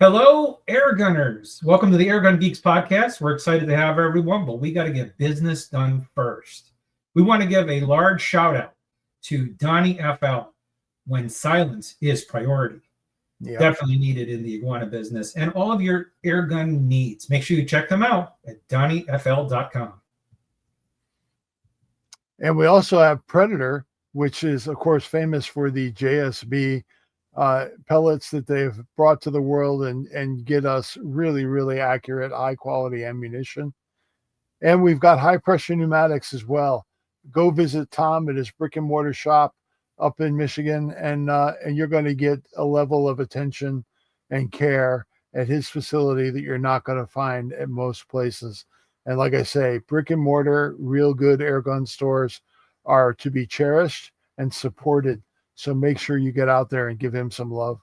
Hello, Airgunners. Welcome to the Airgun Geeks Podcast. We're excited to have everyone, but we got to get business done first. We want to give a large shout out to Donnie FL when silence is priority. Yep. Definitely needed in the iguana business and all of your airgun needs. Make sure you check them out at DonnieFL.com. And we also have Predator, which is, of course, famous for the JSB pellets that they've brought to the world and get us really, really accurate, high quality ammunition. And we've got high pressure pneumatics as well. Go visit Tom at his brick and mortar shop up in Michigan, and you're going to get a level of attention and care at his facility that you're not going to find at most places. And like I say, brick and mortar, real good airgun stores are to be cherished and supported. So make sure you get out there and give him some love.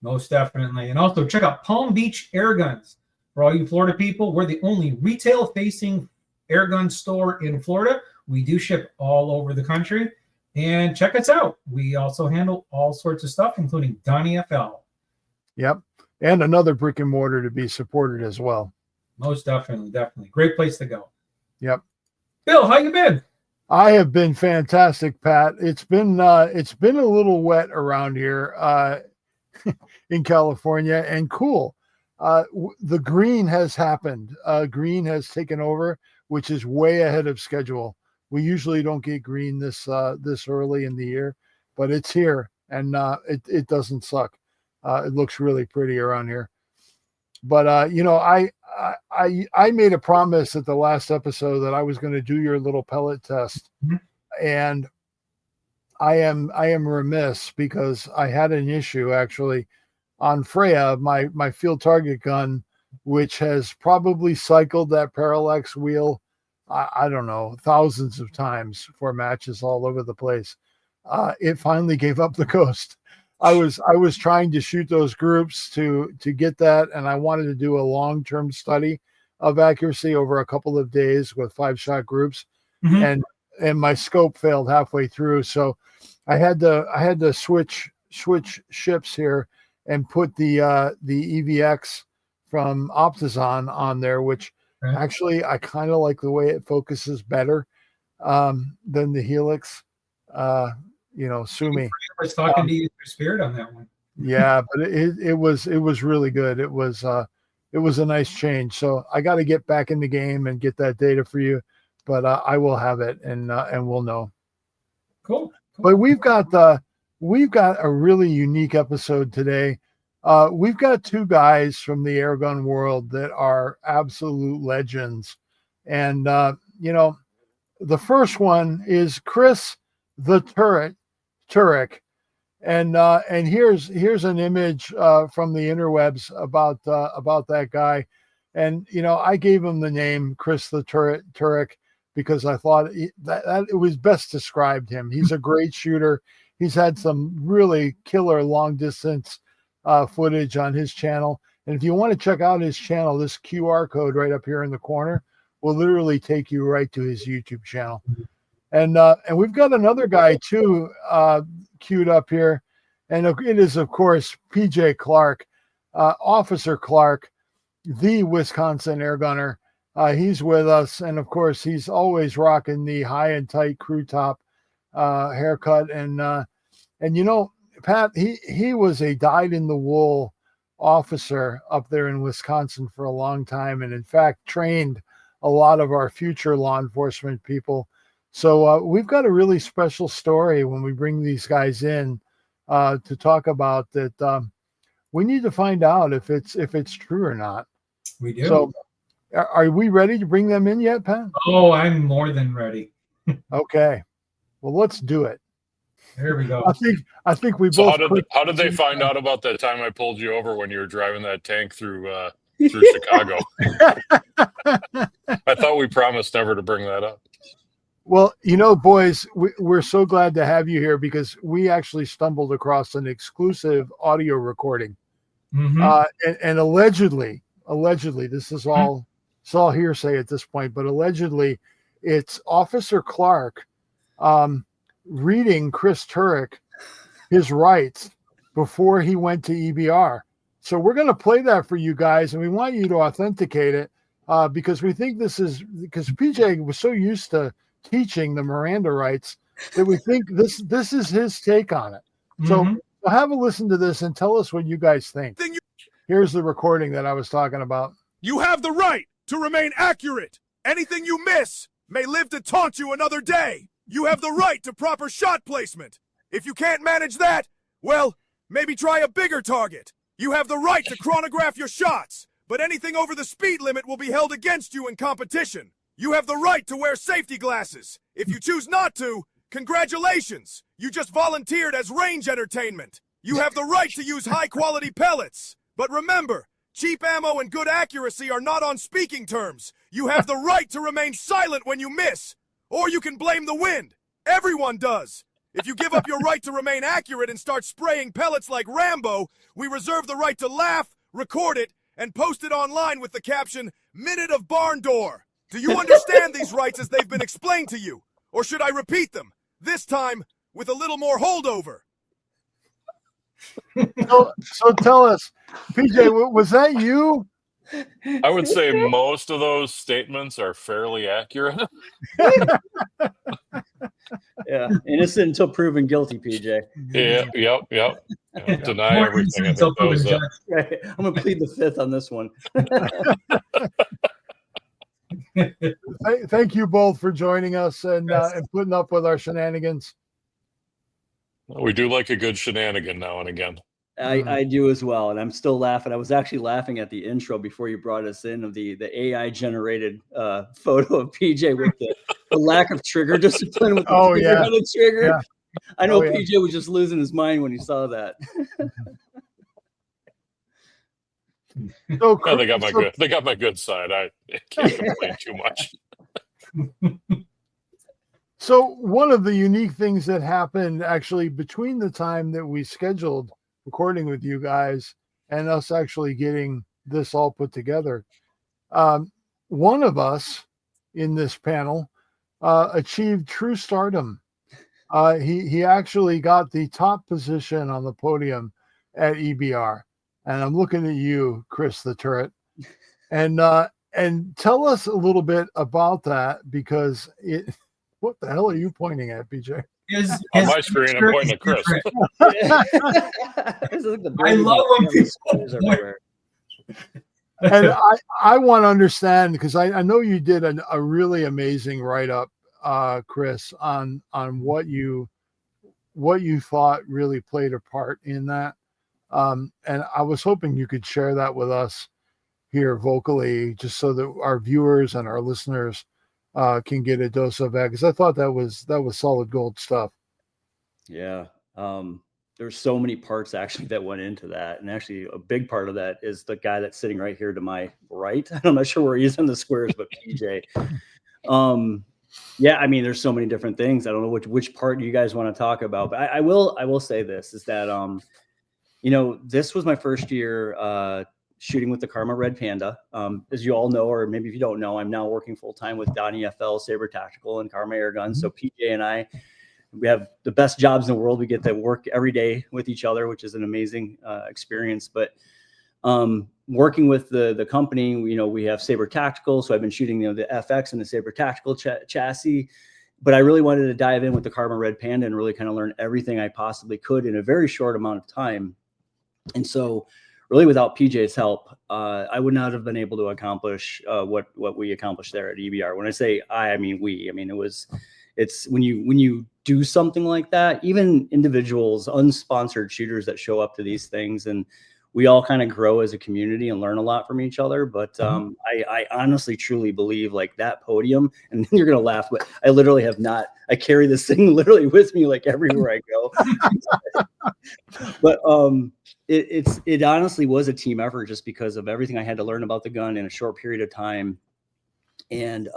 Most definitely. And also check out Palm Beach Airguns. For all you Florida people, we're the only retail-facing airgun store in Florida. We do ship all over the country. And check us out. We also handle all sorts of stuff, including Donnie FL. Yep. And another brick and mortar to be supported as well. Most definitely. Great place to go. Yep. Bill, how you been? I have been fantastic, Pat. It's been a little wet around here in California and cool. The green has happened. Green has taken over, which is way ahead of schedule. We usually don't get green this early in the year, but it's here and it doesn't suck. It looks really pretty around here. But I made a promise at the last episode that I was going to do your little pellet test, and I am remiss because I had an issue actually on Freya, my field target gun, which has probably cycled that parallax wheel, I don't know, thousands of times for matches all over the place. It finally gave up the ghost. I was trying to shoot those groups to get that, and I wanted to do a long-term study of accuracy over a couple of days with 5-shot groups, and my scope failed halfway through, so I had to switch ships here and put the EVX from Optizon on there, which actually I kind of like the way it focuses better than the Helix. Sue me. I was talking to you through Spirit on that one. Yeah, but it was really good. It was a nice change. So I got to get back in the game and get that data for you, but I will have it and we'll know. Cool. But we've got a really unique episode today. We've got two guys from the airgun world that are absolute legends, and the first one is Chris the Turek, and here's an image from the interwebs about that guy, and I gave him the name Chris the Turek because I thought that it was best described him. He's a great shooter. He's had some really killer long distance footage on his channel, and if you want to check out his channel, this QR code right up here in the corner will literally take you right to his YouTube channel. And we've got another guy too queued up here, and it is of course PJ Clarke, Officer Clarke, the Wisconsin airgunner. He's with us, and of course he's always rocking the high and tight crew top haircut, and Pat, he was a dyed-in-the-wool officer up there in Wisconsin for a long time, and in fact trained a lot of our future law enforcement people. So we've got a really special story when we bring these guys in to talk about that. We need to find out if it's true or not. We do. So are we ready to bring them in yet, Pat? Oh, I'm more than ready. Okay. Well, let's do it. There we go. I think we so both. How did they find out about that time I pulled you over when you were driving that tank through Chicago? I thought we promised never to bring that up. Well, boys, we're so glad to have you here because we actually stumbled across an exclusive audio recording. And allegedly, this is all hearsay at this point, but allegedly it's Officer Clarke reading Chris Turek his rights before he went to EBR. So we're going to play that for you guys, and we want you to authenticate it because we think because PJ was so used to teaching the Miranda rights that we think this is his take on it. So have a listen to this and tell us what you guys think. Here's the recording that I was talking about. You have the right to remain accurate. Anything you miss may live to taunt you another day. You have the right to proper shot placement. If you can't manage that, well, maybe try a bigger target. You have the right to chronograph your shots, but anything over the speed limit will be held against you in competition. You have the right to wear safety glasses. If you choose not to, congratulations. You just volunteered as range entertainment. You have the right to use high-quality pellets. But remember, cheap ammo and good accuracy are not on speaking terms. You have the right to remain silent when you miss. Or you can blame the wind. Everyone does. If you give up your right to remain accurate and start spraying pellets like Rambo, we reserve the right to laugh, record it, and post it online with the caption, "Minute of Barn Door." Do you understand these rights as they've been explained to you? Or should I repeat them? This time, with a little more holdover. So tell us, PJ, was that you? I would say most of those statements are fairly accurate. Yeah, innocent until proven guilty, PJ. Yep. Deny everything. I think that was Right. I'm going to plead the fifth on this one. Thank you both for joining us and putting up with our shenanigans. We do like a good shenanigan now and again. I do as well, and I'm still laughing. I was actually laughing at the intro before you brought us in of the AI generated photo of PJ with the lack of trigger discipline with the on the trigger. Yeah. I know PJ was just losing his mind when he saw that. So they got my good side. I can't complain too much. So one of the unique things that happened actually between the time that we scheduled recording with you guys and us actually getting this all put together, one of us in this panel achieved true stardom. He actually got the top position on the podium at EBR. And I'm looking at you, Chris the Turret, and tell us a little bit about that, because what the hell are you pointing at, BJ? On my screen, I'm pointing at Chris. I love when people everywhere. And I want to understand, because I know you did a really amazing write-up, Chris, on what you thought really played a part in that. And I was hoping you could share that with us here vocally, just so that our viewers and our listeners can get a dose of that, because I thought that was solid gold stuff. Yeah. There's so many parts actually that went into that. And actually a big part of that is the guy that's sitting right here to my right. I'm not sure where he is in the squares, but PJ. Yeah, I mean, there's so many different things. I don't know which part you guys want to talk about, but I will say this is that, this was my first year shooting with the Karma Red Panda. As you all know, or maybe if you don't know, I'm now working full-time with Donnie FL, Saber Tactical, and Karma Airguns. So PJ and I, we have the best jobs in the world. We get to work every day with each other, which is an amazing experience. But working with the company, we have Saber Tactical. So I've been shooting the FX and the Saber Tactical chassis. But I really wanted to dive in with the Karma Red Panda and really kind of learn everything I possibly could in a very short amount of time. And so really without PJ's help, I would not have been able to accomplish what we accomplished there at EBR. When I say I mean we. I mean, it's when you do something like that, even individuals, unsponsored shooters that show up to these things, and we all kind of grow as a community and learn a lot from each other. But I honestly, truly believe like that podium, and you're going to laugh, but I literally I carry this thing literally with me, like everywhere I go. But it honestly was a team effort, just because of everything I had to learn about the gun in a short period of time. And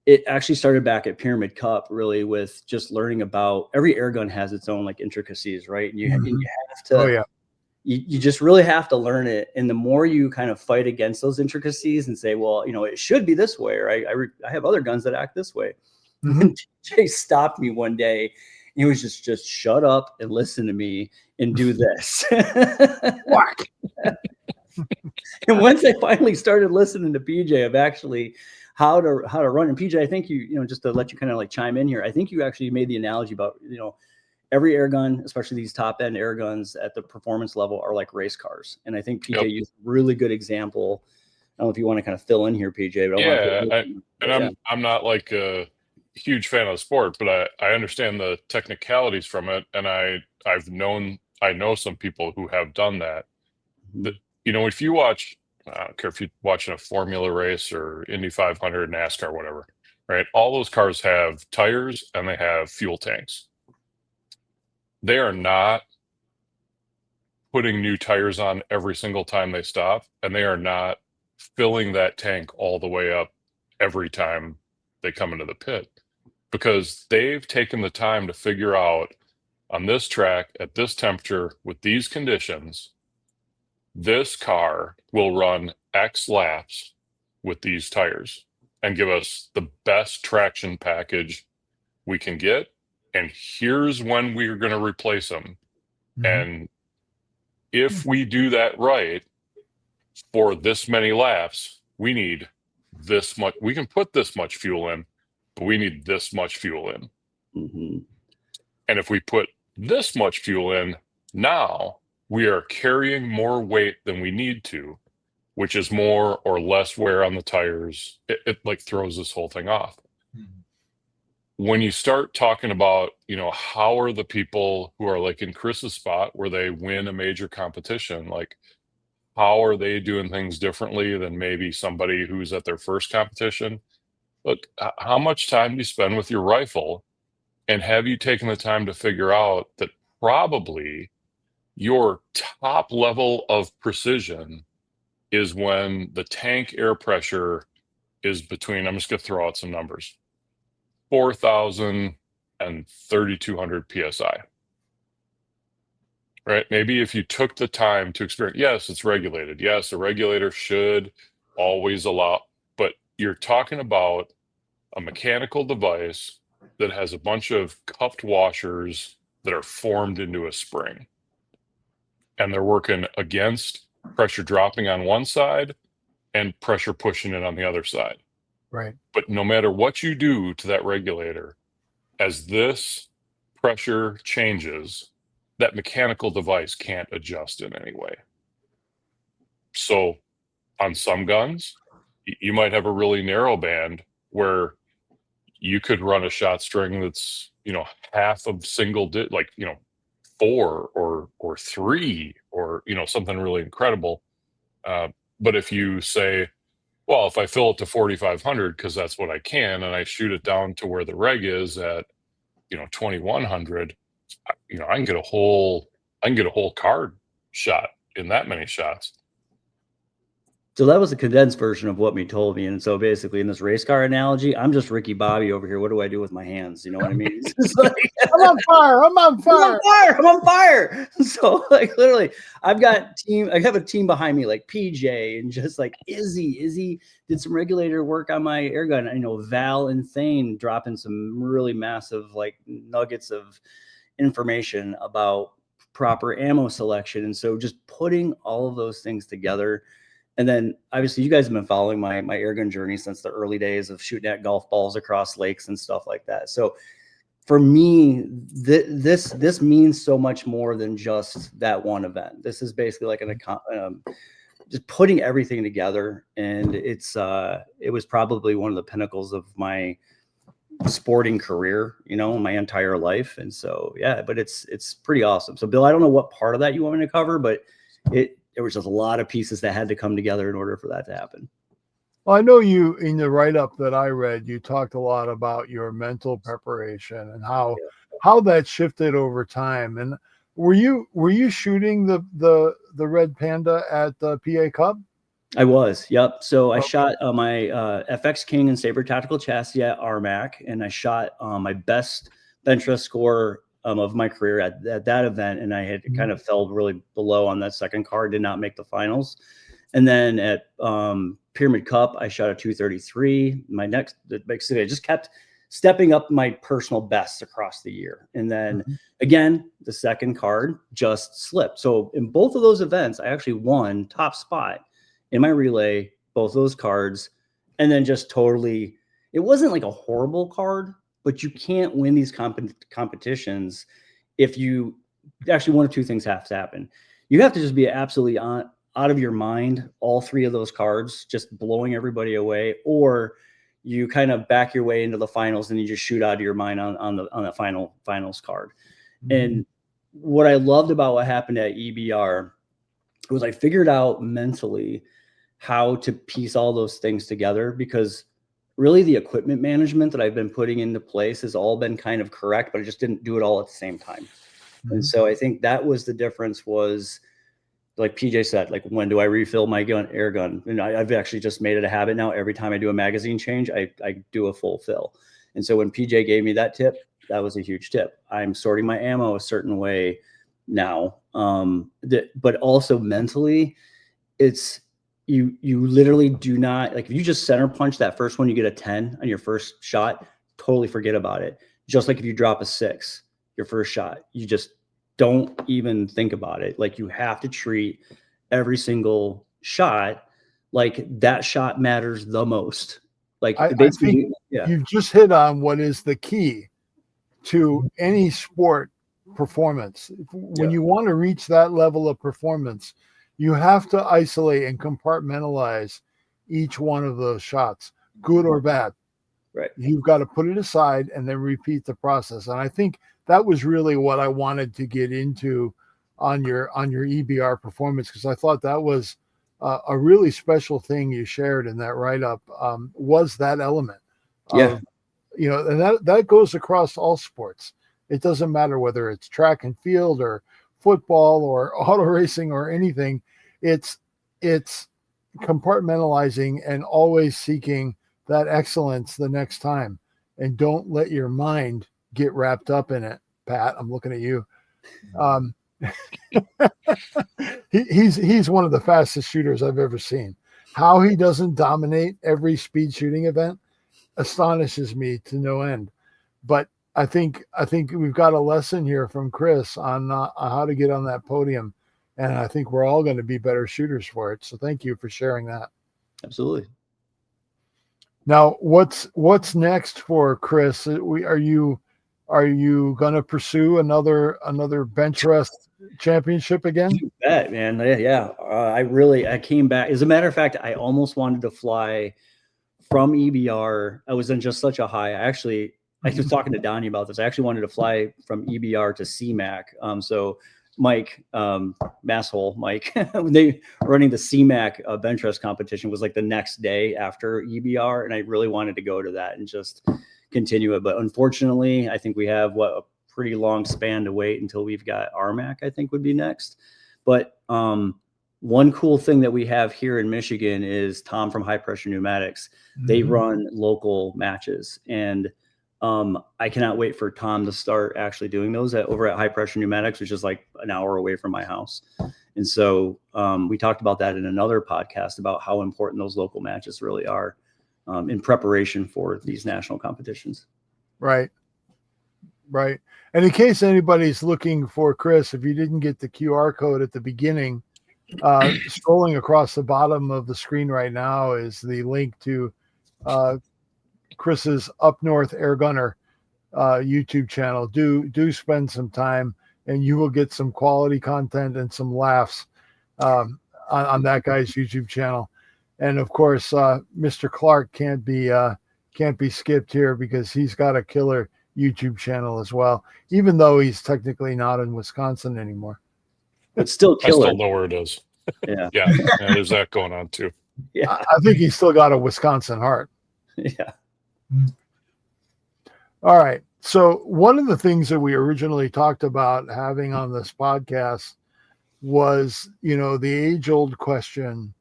it actually started back at Pyramid Cup, really, with just learning about every air gun has its own like intricacies, right? And you have to, you just really have to learn it. And the more you kind of fight against those intricacies and say, well, it should be this way, or I have other guns that act this way. And Jay stopped me one day He was just shut up and listen to me and do this. Whack. And once I finally started listening to PJ of actually how to run, and PJ, I think you know, just to let you kind of like chime in here, I think you actually made the analogy about, you know, every air gun, especially these top end air guns at the performance level, are like race cars. And I think PJ used a really good example. I don't know if you want to kind of fill in here, PJ. But I'm not like a huge fan of the sport, but I understand the technicalities from it, and I know some people who have done that. You know, if you watch, I don't care if you're watching a Formula race or Indy 500, NASCAR, whatever, right? All those cars have tires and they have fuel tanks. They are not putting new tires on every single time they stop, and they are not filling that tank all the way up every time they come into the pit, because they've taken the time to figure out, on this track at this temperature with these conditions, this car will run X laps with these tires and give us the best traction package we can get. And here's when we're going to replace them. Mm-hmm. And if we do that right for this many laps, we need this much. We can put this much fuel in, but we need this much fuel in. Mm-hmm. And if we put this much fuel in now, we are carrying more weight than we need to, which is more or less wear on the tires. It like throws this whole thing off. Mm-hmm. When you start talking about, you know, how are the people who are like in Chris's spot where they win a major competition, like how are they doing things differently than maybe somebody who's at their first competition? Look, how much time do you spend with your rifle? And have you taken the time to figure out that probably your top level of precision is when the tank air pressure is between, I'm just going to throw out some numbers, 4,000 and 3,200 PSI, right? Maybe if you took the time to experience, yes, it's regulated. Yes, a regulator should always allow, but you're talking about a mechanical device that has a bunch of cupped washers that are formed into a spring. And they're working against pressure dropping on one side and pressure pushing it on the other side. Right. But no matter what you do to that regulator, as this pressure changes, that mechanical device can't adjust in any way. So on some guns, you might have a really narrow band where you could run a shot string that's, you know, half of single like, you know, 4 or 3 or, you know, something really incredible. But if you say, well, if I fill it to 4,500 because that's what I can, and I shoot it down to where the reg is at, you know, 2,100, you know, I can get a whole card shot in that many shots. So that was a condensed version of what me told me. And so basically in this race car analogy, I'm just Ricky Bobby over here. What do I do with my hands? You know what I mean? It's like, I'm on fire. I'm on fire. I'm on fire. So like literally I have a team behind me, like PJ and just like Izzy did some regulator work on my air gun. I know Val and Thane dropping some really massive like nuggets of information about proper ammo selection. And so just putting all of those things together. And then obviously you guys have been following my airgun journey since the early days of shooting at golf balls across lakes and stuff like that. So for me, this means so much more than just that one event. This is basically like just putting everything together. And it was probably one of the pinnacles of my sporting career, you know, my entire life. And so, yeah, but it's pretty awesome. So Bill, I don't know what part of that you want me to cover, but there was just a lot of pieces that had to come together in order for that to happen. Well, I know you, in the write-up that I read, you talked a lot about your mental preparation and how that shifted over time. And were you shooting the Red Panda at the PA Cup? I was, yep. So I shot my FX King and Saber Tactical Chassis at RMAC, and I shot my best Benchrest score of my career at that event, and I had kind of fell really below on that second card, did not make the finals. And then at Pyramid Cup, I shot a 233. Basically, I just kept stepping up my personal bests across the year. And then again, the second card just slipped. So in both of those events, I actually won top spot in my relay, both those cards. And then just totally, it wasn't like a horrible card, but you can't win these competitions if you actually, one of two things have to happen. You have to just be absolutely out of your mind, all three of those cards, just blowing everybody away, or you kind of back your way into the finals and you just shoot out of your mind on the finals card. And what I loved about what happened at EBR was I figured out mentally how to piece all those things together, because really the equipment management that I've been putting into place has all been kind of correct, but I just didn't do it all at the same time. And so I think that was the difference, was like PJ said, like, when do I refill my air gun? And I've actually just made it a habit now. Every time I do a magazine change, I do a full fill. And so when PJ gave me that tip, that was a huge tip. I'm sorting my ammo a certain way now. But also mentally, it's, you literally do not, like, if you just center punch that first one, you get a 10 on your first shot, totally forget about it. Just like if you drop a 6, your first shot, you just don't even think about it. Like, you have to treat every single shot like that shot matters the most. Like, I think you've just hit on what is the key to any sport performance. When you want to reach that level of performance, you have to isolate and compartmentalize each one of those shots, good or bad. Right. You've got to put it aside and then repeat the process. And I think that was really what I wanted to get into on your EBR performance, because I thought that was a really special thing you shared in that write-up, was that element. And that goes across all sports. It doesn't matter whether it's track and field or football or auto racing or anything. It's compartmentalizing and always seeking that excellence the next time, and don't let your mind get wrapped up in it. Pat, I'm looking at you. He's one of the fastest shooters I've ever seen. How he doesn't dominate every speed shooting event astonishes me to no end. But I think we've got a lesson here from Chris on how to get on that podium, and I think we're all going to be better shooters for it. So thank you for sharing that. Absolutely. Now, what's next for Chris? Are you going to pursue another Benchrest championship again? You bet, man. Yeah. I came back. As a matter of fact, I almost wanted to fly from EBR. I was in just such a high. I was talking to Donnie about this. I actually wanted to fly from EBR to CMAC. So Mike, Masshole Mike, they running the CMAC Benchrest competition was like the next day after EBR, and I really wanted to go to that and just continue it. But unfortunately, I think we have a pretty long span to wait until we've got RMAC, I think would be next. But one cool thing that we have here in Michigan is Tom from High Pressure Pneumatics. They run local matches, and I cannot wait for Tom to start actually doing those over at High Pressure Pneumatics, which is like an hour away from my house. And so we talked about that in another podcast about how important those local matches really are in preparation for these national competitions. Right. And in case anybody's looking for Chris, if you didn't get the QR code at the beginning, scrolling across the bottom of the screen right now is the link to Chris's Up North Airgunner YouTube channel. Do spend some time, and you will get some quality content and some laughs on that guy's YouTube channel. And of course, Mr. Clarke can't be skipped here, because he's got a killer YouTube channel as well, even though he's technically not in Wisconsin anymore. It's still killer. I still know where it is. Yeah. Yeah, there's that going on too. Yeah. I think he's still got a Wisconsin heart. Yeah. All right. So one of the things that we originally talked about having on this podcast was, the age-old question,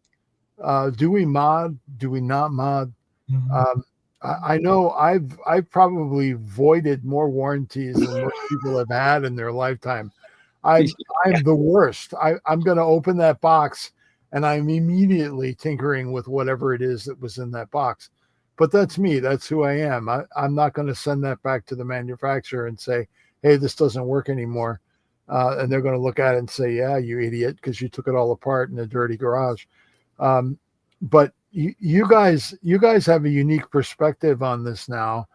do we mod? Do we not mod? I know I've probably voided more warranties than most people have had in their lifetime. I'm the worst. I'm going to open that box and I'm immediately tinkering with whatever it is that was in that box. but that's me. That's who I am. I'm not going to send that back to the manufacturer and say, hey, this doesn't work anymore. And they're going to look at it and say, yeah, you idiot, because you took it all apart in a dirty garage. But you guys have a unique perspective on this now,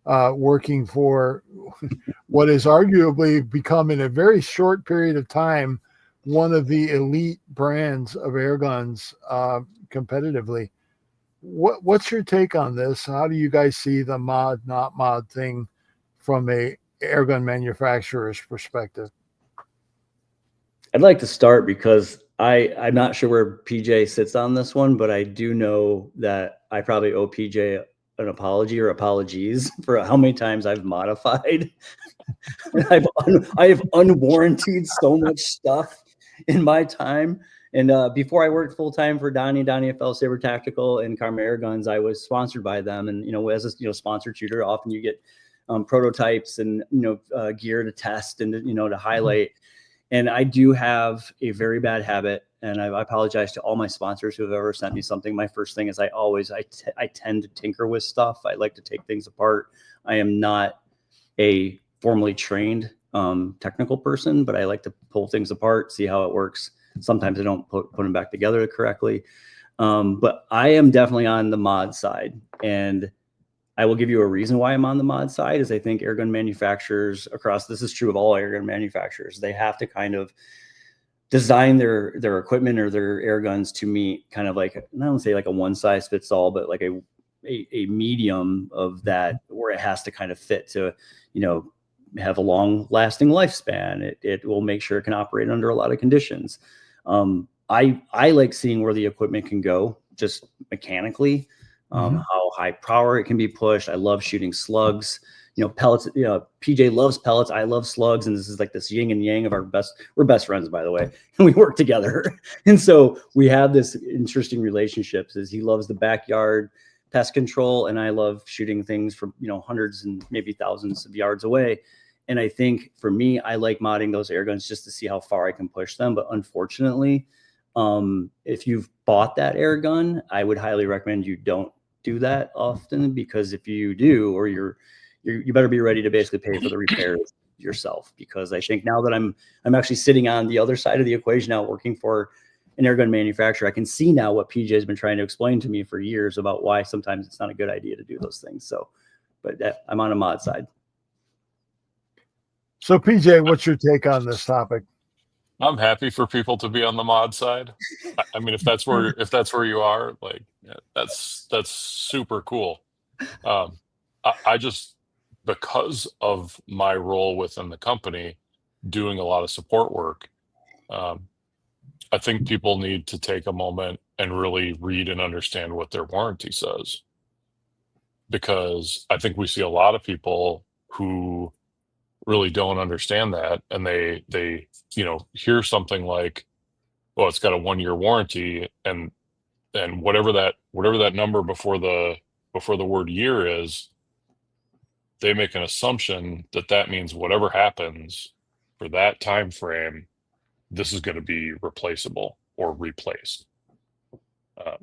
working for what has arguably become, in a very short period of time, one of the elite brands of air guns competitively. What's your take on this? How do you guys see the mod, not mod thing from a airgun manufacturer's perspective? I'd like to start because I'm not sure where PJ sits on this one, but I do know that I probably owe PJ an apology or apologies for how many times I've modified. I have unwarranted so much stuff in my time. And before I worked full time for Donnie FL Saber Tactical and Karma Air Guns, I was sponsored by them. And as a sponsored shooter, often you get prototypes and gear to test and to highlight. And I do have a very bad habit, and I apologize to all my sponsors who have ever sent me something. My first thing is I tend to tinker with stuff. I like to take things apart. I am not a formally trained technical person, but I like to pull things apart, see how it works. Sometimes I don't put them back together correctly. But I am definitely on the mod side, and I will give you a reason why I'm on the mod side. Is I think airgun manufacturers this is true of all airgun manufacturers, they have to kind of design their equipment or their air guns to meet kind of like, I don't want to say like a one size fits all, but like a medium of that, where it has to kind of fit to, have a long lasting lifespan. It will make sure it can operate under a lot of conditions. I like seeing where the equipment can go just mechanically. How high power it can be pushed. I love shooting slugs, pellets. PJ loves pellets. I love slugs. And this is like this yin and yang of we're best friends, by the way, and we work together. And so we have this interesting relationships, as he loves the backyard pest control, and I love shooting things from, hundreds and maybe thousands of yards away. And I think for me, I like modding those air guns just to see how far I can push them. But unfortunately, if you've bought that air gun, I would highly recommend you don't do that often, because if you do, or you better be ready to basically pay for the repairs yourself. Because I think now that I'm actually sitting on the other side of the equation now, working for an airgun manufacturer, I can see now what PJ has been trying to explain to me for years about why sometimes it's not a good idea to do those things. So, but I'm on a mod side. So PJ, what's your take on this topic? I'm happy for people to be on the mod side. I mean, if that's where you are, like, that's super cool. I just, because of my role within the company, doing a lot of support work, I think people need to take a moment and really read and understand what their warranty says. Because I think we see a lot of people who really don't understand that, and they hear something like, well, it's got a 1-year warranty, and whatever that number before the word year is, they make an assumption that means whatever happens for that time frame, this is going to be replaceable or replaced.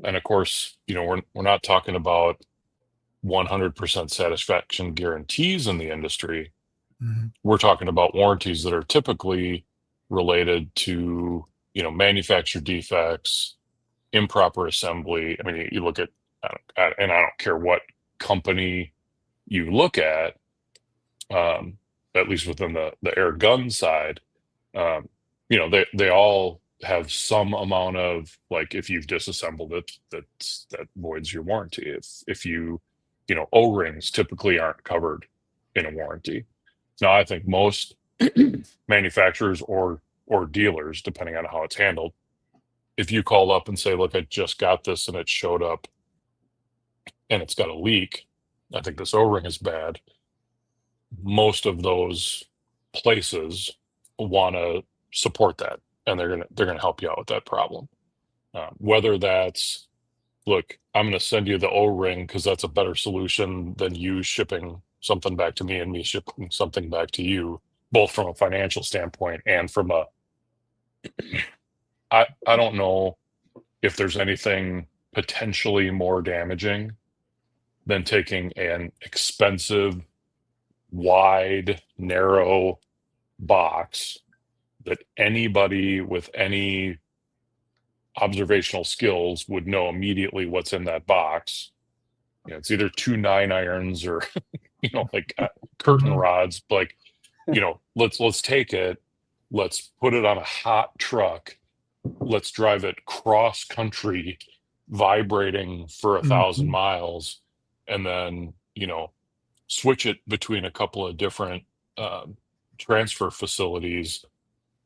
And of course, we're not talking about 100% satisfaction guarantees in the industry. Mm-hmm. We're talking about warranties that are typically related to, manufacturer defects, improper assembly. I mean, you look at, and I don't care what company you look at least within the air gun side, they all have some amount of, like, if you've disassembled it, that voids your warranty. If you O-rings typically aren't covered in a warranty. Now, I think most manufacturers or dealers, depending on how it's handled, if you call up and say, look, I just got this and it showed up and it's got a leak, I think this O-ring is bad, most of those places want to support that, and they're gonna help you out with that problem. Whether that's, look, I'm going to send you the O-ring because that's a better solution than you shipping something back to me and me shipping something back to you, both from a financial standpoint and from I don't know if there's anything potentially more damaging than taking an expensive, wide, narrow box that anybody with any observational skills would know immediately what's in that box. It's either 2 9-irons or like curtain rods. Like, let's take it, let's put it on a hot truck, let's drive it cross country, vibrating for 1,000 miles, and then switch it between a couple of different transfer facilities,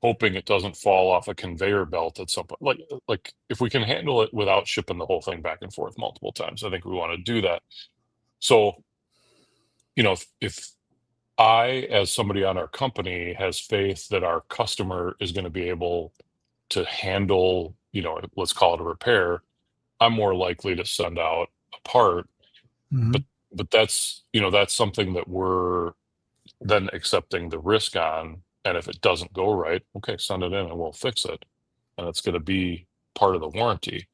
hoping it doesn't fall off a conveyor belt at some point. Like if we can handle it without shipping the whole thing back and forth multiple times, I think we want to do that. So, if I, as somebody on our company, has faith that our customer is going to be able to handle, let's call it a repair, I'm more likely to send out a part. But that's, that's something that we're then accepting the risk on. And if it doesn't go right, okay, send it in and we'll fix it. And it's going to be part of the warranty.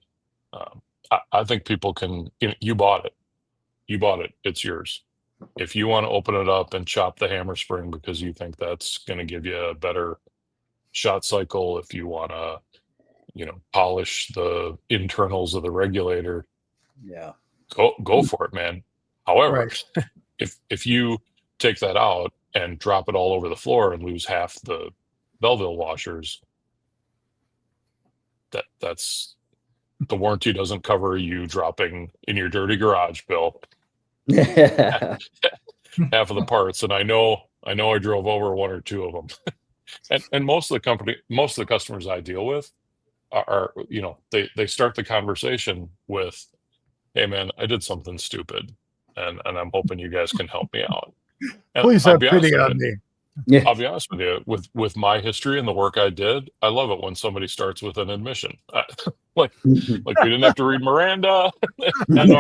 I think people can, you bought it. It's yours. If you want to open it up and chop the hammer spring because you think that's going to give you a better shot cycle, if you want to, polish the internals of the regulator, go for it, man. However, if you take that out and drop it all over the floor and lose half the Belleville washers, that's the warranty doesn't cover you dropping in your dirty garage, Bill. Half of the parts. And I know I drove over 1 or 2 of them. and most of the customers I deal with are they start the conversation with, "Hey man, I did something stupid and I'm hoping you guys can help me out." And please have pity on me. I'll be honest with you, with my history and the work I did, I love it when somebody starts with an admission. Like we didn't have to read Miranda, and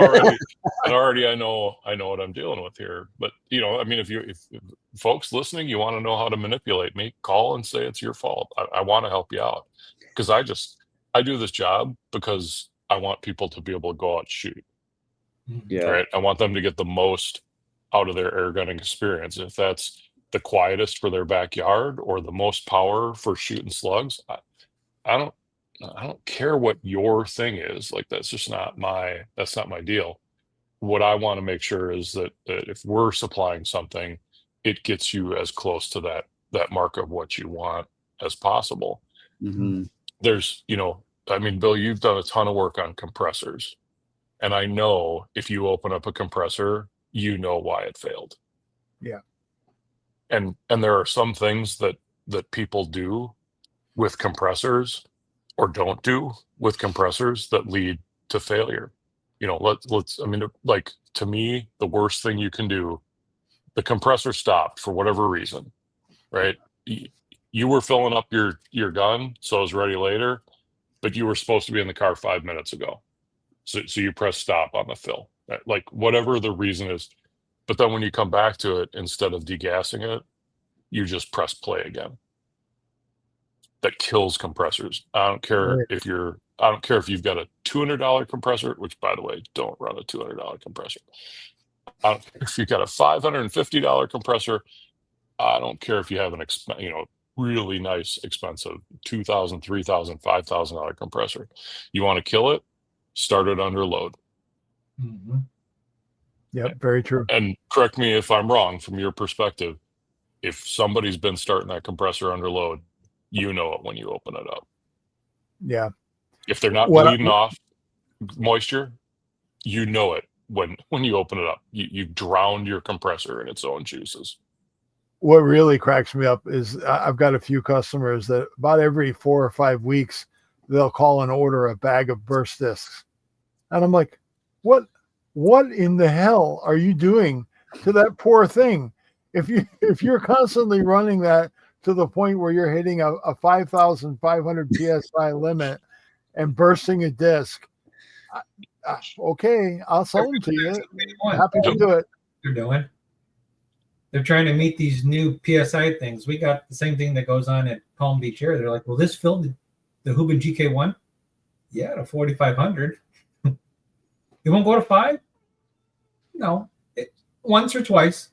already I know what I'm dealing with here. But if folks listening, you want to know how to manipulate me, call and say it's your fault. I want to help you out because I do this job because I want people to be able to go out and shoot. Yeah. Right. I want them to get the most out of their air gunning experience. If that's the quietest for their backyard or the most power for shooting slugs, I don't care what your thing is. Like that's not my deal. What I want to make sure is that if we're supplying something, it gets you as close to that mark of what you want as possible. There's, Bill, you've done a ton of work on compressors, and I know if you open up a compressor, you know why it failed. Yeah. And there are some things that people do with compressors or don't do with compressors that lead to failure. To me, the worst thing you can do, the compressor stopped for whatever reason, right? You were filling up your gun, so it was ready later, but you were supposed to be in the car 5 minutes ago. So you press stop on the fill, right? Like whatever the reason is. But then when you come back to it, instead of degassing it, you just press play again. That kills compressors. I don't care if you've got a $200 compressor, which by the way, don't run a $200 compressor. I don't care if you've got a $550 compressor. I don't care if you have an really nice, expensive $2,000, $3,000, $5,000 compressor. You want to kill it? Start it under load. Yep, very true. And correct me if I'm wrong from your perspective. If somebody's been starting that compressor under load, you know it when you open it up. Yeah. If they're not bleeding off moisture, you know it when you open it up. You've drowned your compressor in its own juices. What really cracks me up is I've got a few customers that about every 4 or 5 weeks, they'll call and order a bag of burst discs. And I'm like, what in the hell are you doing to that poor thing? If you're constantly running that to the point where you're hitting a 5,500 PSI limit and bursting a disc, okay, I'll sell them to you. Happy to do it. They're doing. They're trying to meet these new PSI things. We got the same thing that goes on at Palm Beach Air. They're like, well, this filled the Hubin GK1? Yeah, to 4,500. You won't go to 5? No, once or twice.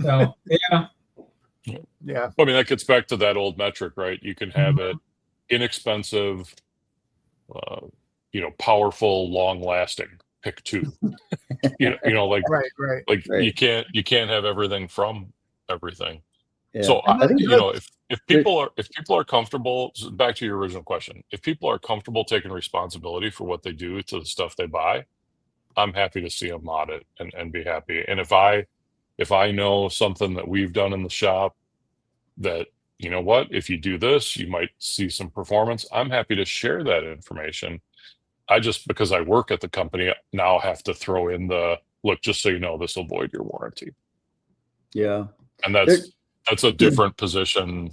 So yeah. Yeah. I mean, that gets back to that old metric, right? You can have it inexpensive, powerful, long lasting. Pick two. Like Right. like Right. you can't have everything from everything. Yeah. So I think if people are comfortable, back to your original question, if people are comfortable taking responsibility for what they do to the stuff they buy, I'm happy to see them mod it and be happy. And if I know something that we've done in the shop that, you know what, if you do this, you might see some performance, I'm happy to share that information. I just, because I work at the company now, have to throw in the look, just so you know, this will void your warranty. Yeah. And that's a different position.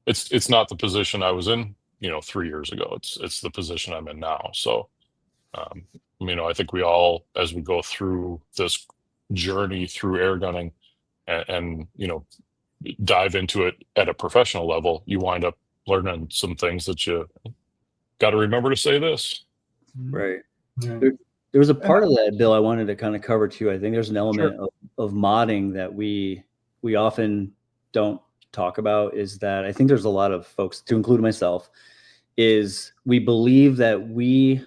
It's not the position I was in, 3 years ago. It's the position I'm in now. So, I think we all, as we go through this journey through air gunning and dive into it at a professional level, you wind up learning some things that you got to remember to say this. Right. Yeah. There was a part of that, Bill, I wanted to kind of cover too. I think there's an element Sure. of modding that we often don't talk about, is that I think there's a lot of folks, to include myself, is we believe that we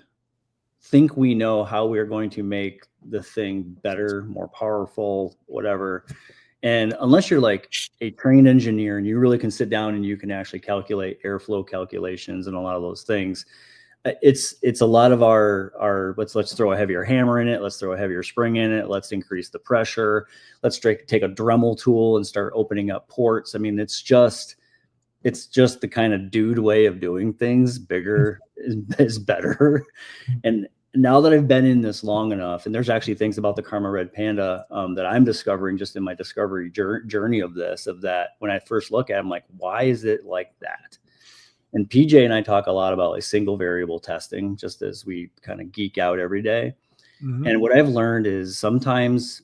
think we know how we're going to make the thing better, more powerful, whatever. And unless you're like a trained engineer and you really can sit down and you can actually calculate airflow calculations and a lot of those things, it's a lot of our let's throw a heavier hammer in it, let's throw a heavier spring in it, let's increase the pressure, let's take a Dremel tool and start opening up ports. I mean, it's just the kind of dude way of doing things. Bigger is better. And now that I've been in this long enough, and there's actually things about the Karma Red Panda that I'm discovering just in my discovery journey of that when I first look at it, I'm like, why is it like that? And PJ and I talk a lot about like single variable testing, just as we kind of geek out every day. Mhm. And what I've learned is sometimes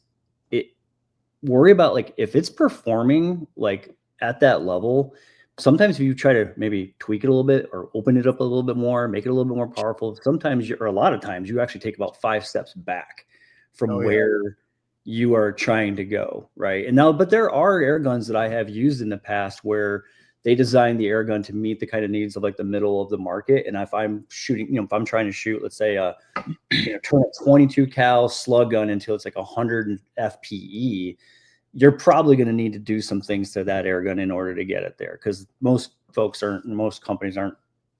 worry about like if it's performing like at that level. Sometimes if you try to maybe tweak it a little bit or open it up a little bit more, make it a little bit more powerful, sometimes or a lot of times you actually take about 5 steps back from where you are trying to go, right? And now, but there are air guns that I have used in the past where they designed the air gun to meet the kind of needs of like the middle of the market. And if I'm shooting, if I'm trying to shoot, let's say turn a 22 cal slug gun until it's like 100 FPE, you're probably going to need to do some things to that air gun in order to get it there. Because most companies aren't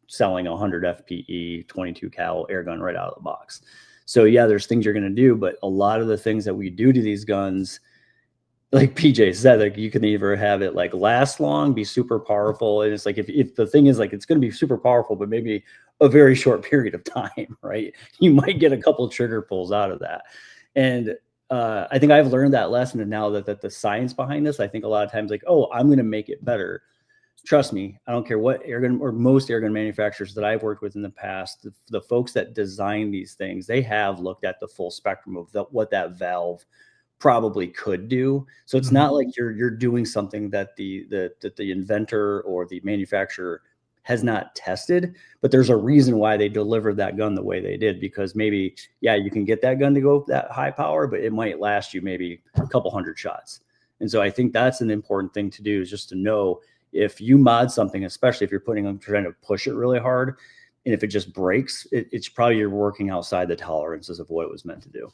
selling 100 FPE 22 cal air gun right out of the box. So yeah, there's things you're going to do, but a lot of the things that we do to these guns, like PJ said, like you can either have it like last long, be super powerful. And it's like, if the thing is like, it's going to be super powerful, but maybe a very short period of time, right? You might get a couple trigger pulls out of that. And I think I've learned that lesson. And now that the science behind this, I think a lot of times like, oh, I'm going to make it better. Trust me, I don't care what airgun or most airgun manufacturers that I've worked with in the past, the folks that design these things, they have looked at the full spectrum of what that valve probably could do. So it's not like you're doing something that the inventor or the manufacturer has not tested, but there's a reason why they delivered that gun the way they did, because maybe, yeah, you can get that gun to go that high power, but it might last you maybe a couple hundred shots. And so I think that's an important thing to do, is just to know if you mod something, especially if you're trying to push it really hard, and if it just breaks, it's probably you're working outside the tolerances of what it was meant to do.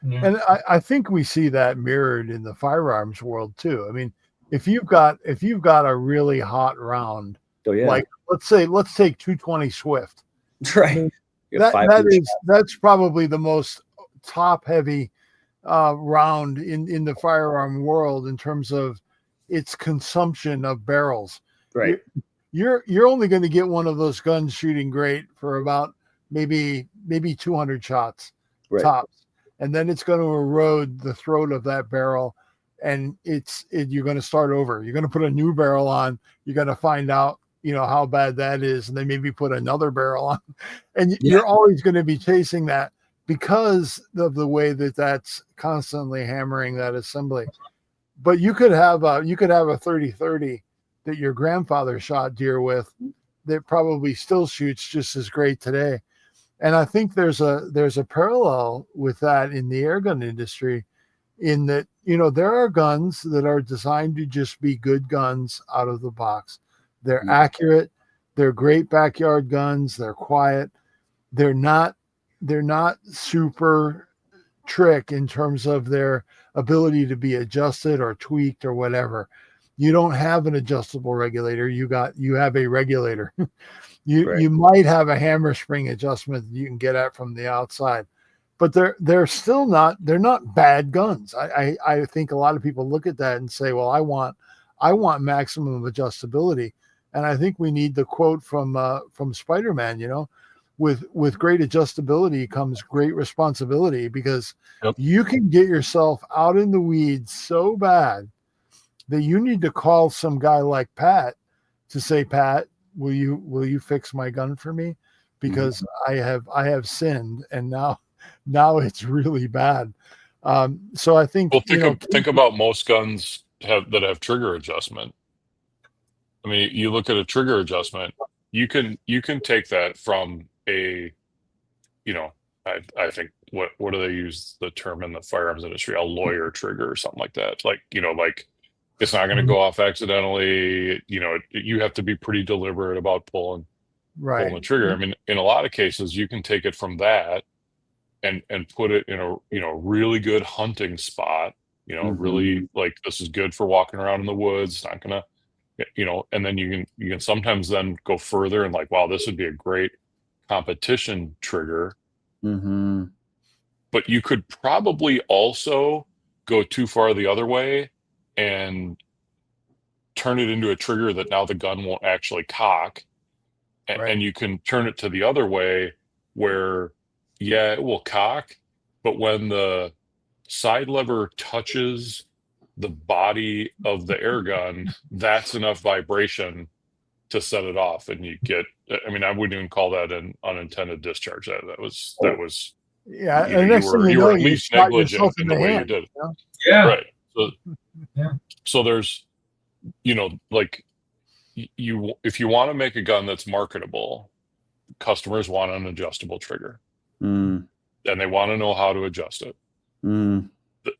Yeah. And I think we see that mirrored in the firearms world too. I mean, if you've got a really hot round, So yeah, like let's take 220 Swift, right. That's probably the most top heavy round in the firearm world in terms of its consumption of barrels. Right. You're only going to get one of those guns shooting great for about maybe 200 shots tops. And then it's going to erode the throat of that barrel, and you're going to start over. You're going to put a new barrel on. You're going to find out, how bad that is, and then maybe put another barrel on. And you're always going to be chasing that because of the way that's constantly hammering that assembly. But you could have a 30-30 that your grandfather shot deer with that probably still shoots just as great today. And I think there's a parallel with that in the airgun industry, in that, there are guns that are designed to just be good guns out of the box. They're accurate. They're great backyard guns. They're quiet. They're not super trick in terms of their ability to be adjusted or tweaked or whatever. You don't have an adjustable regulator. You have a regulator. You might have a hammer spring adjustment that you can get at from the outside, but they're still not bad guns. I think a lot of people look at that and say, well, I want maximum adjustability. And I think we need the quote from Spider-Man, with great adjustability comes great responsibility, because you can get yourself out in the weeds so bad that you need to call some guy like Pat to say, Pat, will you fix my gun for me? Because I have sinned, and now it's really bad. So I think, think about most guns that have trigger adjustment. I mean, you look at a trigger adjustment, you can take that from a, I think what do they use the term in the firearms industry? A lawyer trigger or something like that. Like, it's not going to go off accidentally. You have to be pretty deliberate about pulling the trigger. I mean, in a lot of cases, you can take it from that and put it in a really good hunting spot. Really, like, this is good for walking around in the woods. It's not gonna, and then you can sometimes then go further and like, wow, this would be a great competition trigger. But you could probably also go too far the other way and turn it into a trigger that now the gun won't actually cock. And you can turn it to the other way where, it will cock, but when the side lever touches the body of the air gun, that's enough vibration to set it off. And you get, I mean, I wouldn't even call that an unintended discharge. That was and next thing you were at least negligent in the way you did it. Right. So, so there's, like, if you want to make a gun that's marketable, customers want an adjustable trigger, and they want to know how to adjust it.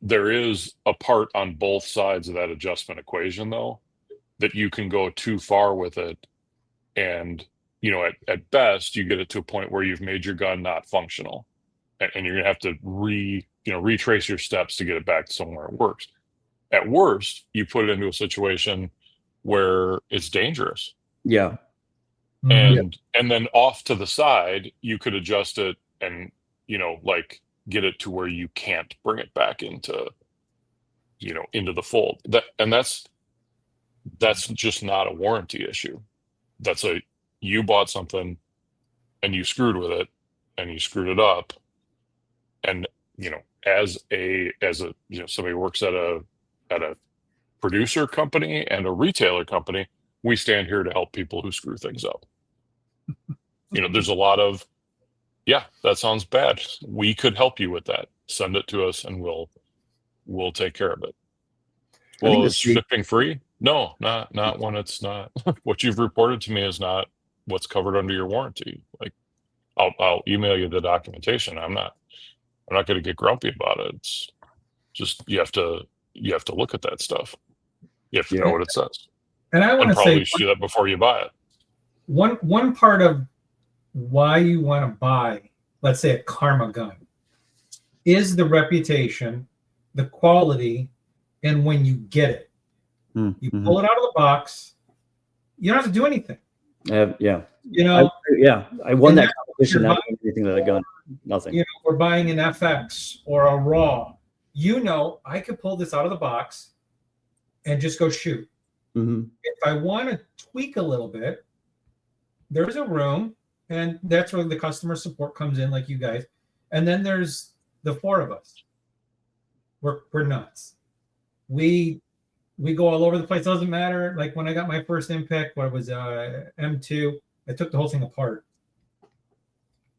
There is a part on both sides of that adjustment equation, though, that you can go too far with it, and at best you get it to a point where you've made your gun not functional, and you're gonna have to retrace your steps to get it back to somewhere it works. At worst, you put it into a situation where it's dangerous. And then off to the side, you could adjust it and, like, get it to where you can't bring it back into the fold. That's just not a warranty issue. That's you bought something and you screwed with it and you screwed it up. And, as somebody who works at a producer company and a retailer company, we stand here to help people who screw things up. There's a lot of, that sounds bad. We could help you with that. Send it to us and we'll take care of it. Well, is shipping free? No, not when it's not. What you've reported to me is not what's covered under your warranty. Like, I'll email you the documentation. I'm not going to get grumpy about it. It's just, you have to look at that stuff. You have to know what it says. And I want to probably say, do that before you buy it. One part of why you want to buy, let's say, a Karma gun, is the reputation, the quality, and when you get it. You pull it out of the box, you don't have to do anything. I won that competition, not doing anything with a gun. Nothing. We're buying an FX or a Raw. I could pull this out of the box and just go shoot. If I want to tweak a little bit, there's a room, and that's where the customer support comes in, like you guys. And then there's the four of us. We're nuts. We go all over the place. Doesn't matter. Like when I got my first Impact, what was M2, I took the whole thing apart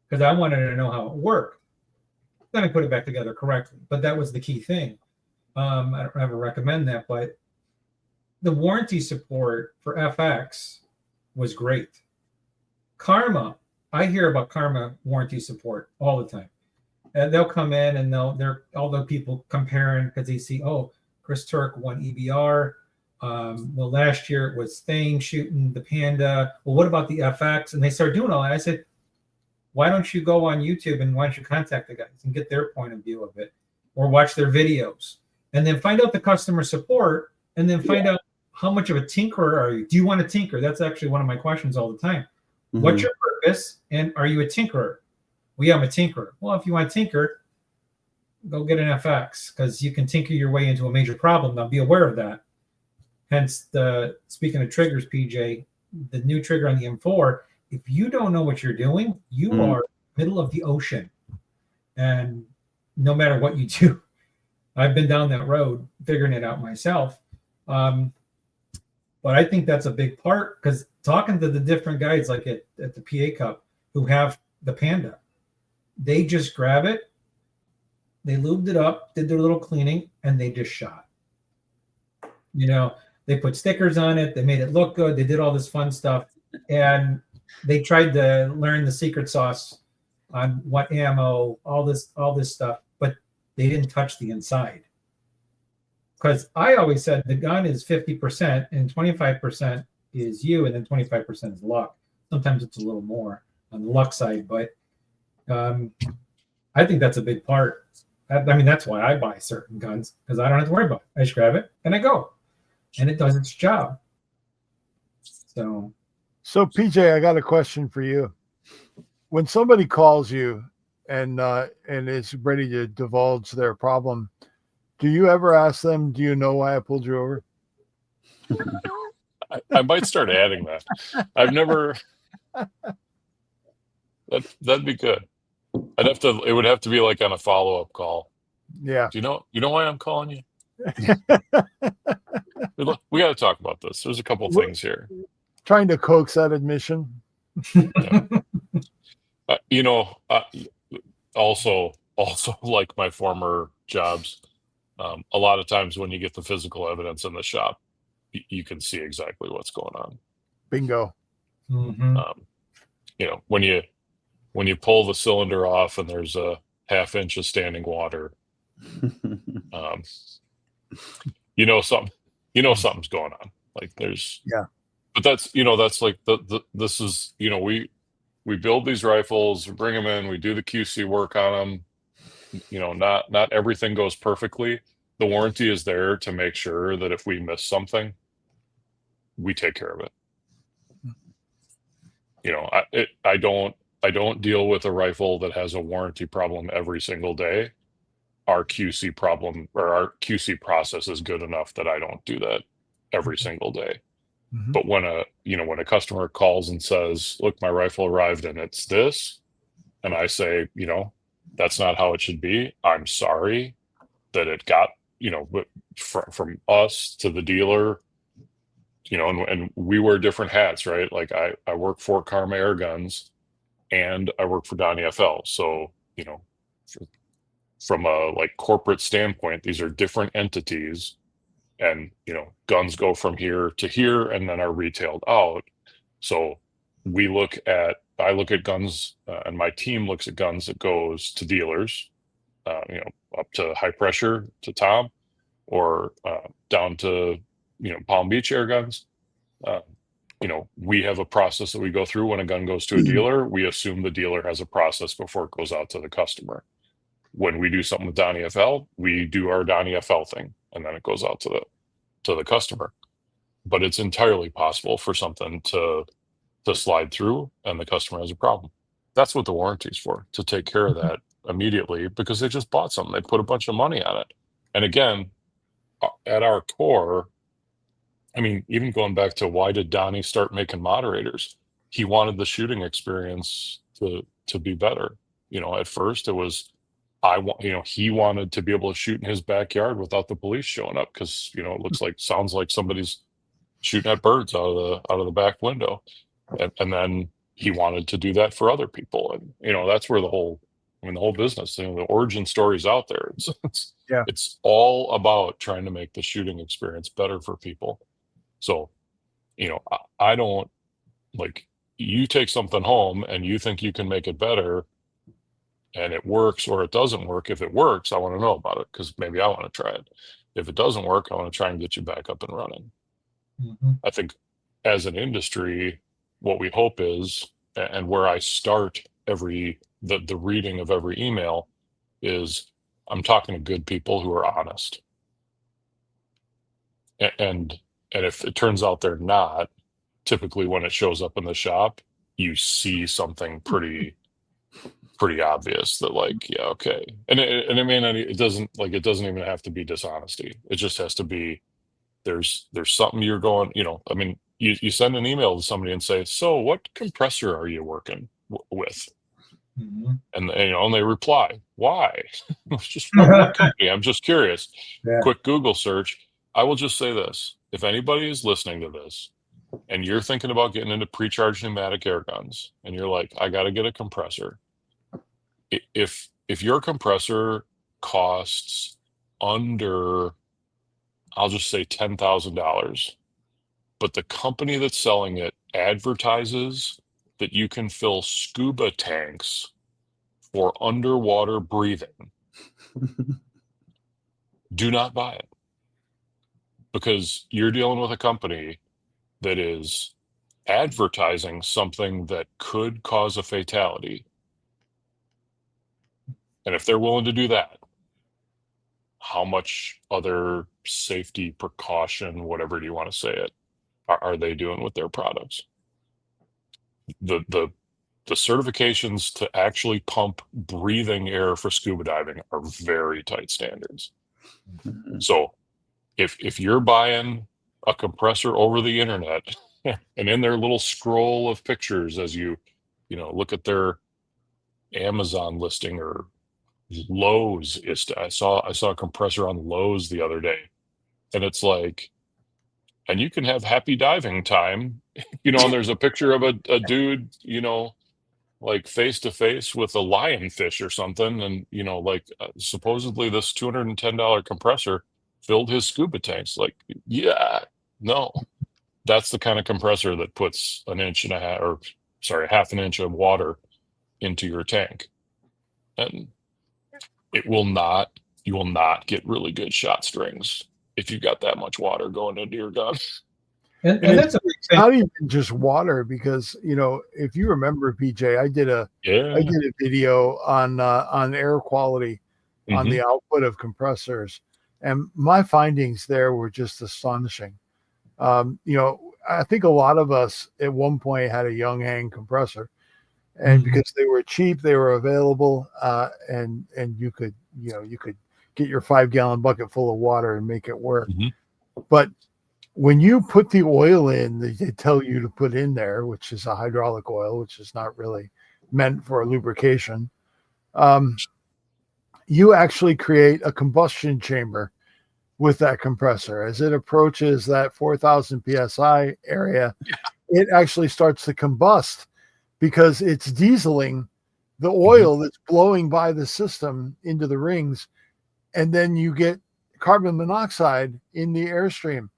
because I wanted to know how it worked. Then I put it back together correctly. But that was the key thing. I don't ever recommend that, but the warranty support for FX was great. Karma I hear about Karma warranty support all the time. And they'll come in and they're all the people comparing because they see, oh, Chris Turek won EBR. Well, last year it was Thane shooting the Panda. Well, what about the FX? And they start doing all that. I said, why don't you go on YouTube and why don't you contact the guys and get their point of view of it, or watch their videos, and then find out the customer support, and then find out how much of a tinkerer are you? Do you want to tinker? That's actually one of my questions all the time. Mm-hmm. What's your purpose, and are you a tinkerer? Well, I'm a tinkerer. Well, if you want to tinker, go get an FX, because you can tinker your way into a major problem. Now, be aware of that. Hence, speaking of triggers, PJ, the new trigger on the M4, if you don't know what you're doing, you are middle of the ocean. And no matter what you do, I've been down that road figuring it out myself. But I think that's a big part, because talking to the different guys like at the PA Cup who have the Panda, they just grab it, they lubed it up, did their little cleaning, and they just shot. You know, they put stickers on it, they made it look good, they did all this fun stuff, and they tried to learn the secret sauce on what ammo, all this stuff, but they didn't touch the inside. Because I always said the gun is 50% and 25% is you, and then 25% is luck. Sometimes it's a little more on the luck side, but I think that's a big part. I mean, that's why I buy certain guns, because I don't have to worry about it. I just grab it and I go, and it does its job. So PJ, I got a question for you. When somebody calls you and is ready to divulge their problem, do you ever ask them, do you know why I pulled you over? I might start adding that. I've never. That'd be good. It would have to be like on a follow-up call. Yeah. Do you know why I'm calling you? We got to talk about this. There's a couple things here. Trying to coax that admission. Yeah. Also like my former jobs, a lot of times when you get the physical evidence in the shop, you can see exactly what's going on. Bingo. Mm-hmm. When you pull the cylinder off and there's a half inch of standing water, something's going on. Like there's, but that's like this is, we build these rifles, we bring them in, we do the QC work on them. Not everything goes perfectly. The warranty is there to make sure that if we miss something, we take care of it. I don't deal with a rifle that has a warranty problem every single day. Our QC problem, or our QC process, is good enough that I don't do that every single day. Mm-hmm. But when a customer calls and says, look, my rifle arrived and it's this, and I say, that's not how it should be. I'm sorry that it got, from us to the dealer, and we wear different hats, right? Like I work for Karma Airguns and I work for Donnie FL. So, from a corporate standpoint, these are different entities, and, guns go from here to here and then are retailed out. So I look at guns, and my team looks at guns that goes to dealers, up to high pressure to Tom, or down to, Palm Beach Airguns. We have a process that we go through when a gun goes to a dealer. We assume the dealer has a process before it goes out to the customer. When we do something with Donnie FL, we do our Donnie FL thing, and then it goes out to the customer. But it's entirely possible for something to slide through and the customer has a problem. That's what the warranty is for, to take care of that immediately, because they just bought something. They put a bunch of money on it. And again, at our core, I mean, even going back to why did Donnie start making moderators? He wanted the shooting experience to be better. At first it was, he wanted to be able to shoot in his backyard without the police showing up, because, it sounds like somebody's shooting at birds out of the back window. And then he wanted to do that for other people. And, that's where the whole business, the origin story's out there. It's all about trying to make the shooting experience better for people. So, I don't you take something home and you think you can make it better, and it works or it doesn't work. If it works, I want to know about it because maybe I want to try it. If it doesn't work, I want to try and get you back up and running. Mm-hmm. I think as an industry, what we hope is, and where I start the reading of every email is, I'm talking to good people who are honest. And if it turns out they're not, typically when it shows up in the shop, you see something pretty obvious that, like, yeah, okay. And it may not, it doesn't even have to be dishonesty. It just has to be, there's something you're going, I mean, you send an email to somebody and say, so what compressor are you working with? Mm-hmm. And they reply, why? It's just what company. I'm just curious. Yeah. Quick Google search. I will just say this: if anybody is listening to this and you're thinking about getting into pre-charged pneumatic air guns, and you're like, I got to get a compressor. If your compressor costs under, I'll just say $10,000, but the company that's selling it advertises that you can fill scuba tanks for underwater breathing, do not buy it, because you're dealing with a company that is advertising something that could cause a fatality. And if they're willing to do that, how much other safety precaution, whatever you want to say it, are they doing with their products? The certifications to actually pump breathing air for scuba diving are very tight standards. Mhm. So if you're buying a compressor over the internet and in their little scroll of pictures, as you look at their Amazon listing or Lowe's, I saw a compressor on Lowe's the other day, and it's like, and you can have happy diving time, and there's a picture of a dude, like face to face with a lionfish or something. And, supposedly this $210 compressor filled his scuba tanks. Like, yeah, no, that's the kind of compressor that puts half an inch of water into your tank. And you will not get really good shot strings if you've got that much water going into your gun. And And that's a big thing. not even just water, because if you remember, PJ, I did a video on air quality on Mhm. the output of compressors, and my findings there were just astonishing. I think a lot of us at one point had a Young Hang compressor, and Mhm. because they were cheap, they were available, and you could get your 5-gallon bucket full of water and make it work. Mhm. But when you put the oil in that they tell you to put in there, which is a hydraulic oil, which is not really meant for lubrication, you actually create a combustion chamber with that compressor. As it approaches that 4,000 psi area, it actually starts to combust because it's dieseling the oil that's blowing by the system into the rings, and then you get carbon monoxide in the airstream.